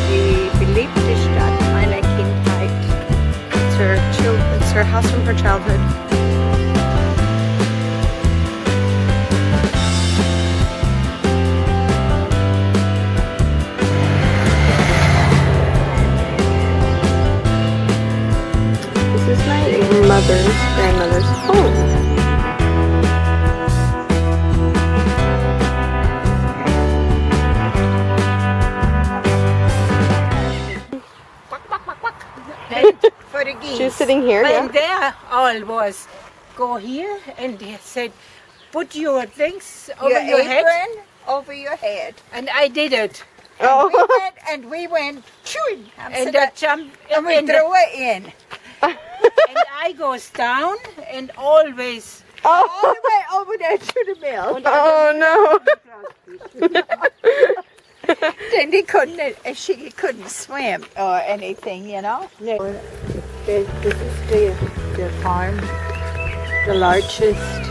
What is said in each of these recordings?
Die beliebte Stadt meiner Kindheit. It's her house from her childhood. This is my grandmother's home. For the geese. She's sitting here, and there all was go here, and they said put your things over your head. Over your head. And I did it. Oh. And we went chewing. And I jumped and we threw it in. And I goes down and always all the way over there to the mill. Oh no. Then she couldn't swim or anything, you know. This is the farm, the largest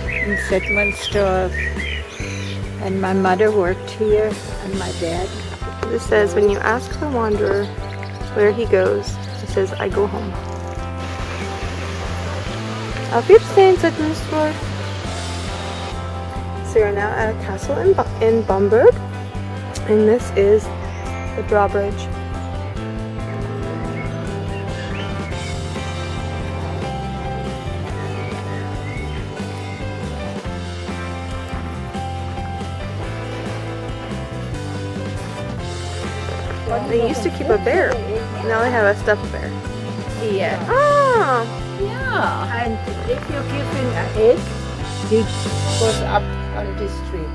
in Sedmundstorf. And my mother worked here, and my dad. This says, when you ask the wanderer where he goes, he says, I go home. Auf Wiedersehen, Sedmundstorf. So we're now at a castle in Bamberg, and this is the drawbridge. They used to keep a bear. Now they have a stuffed bear. Yeah. Oh! Yeah. And if you give him an egg, he goes up on this tree.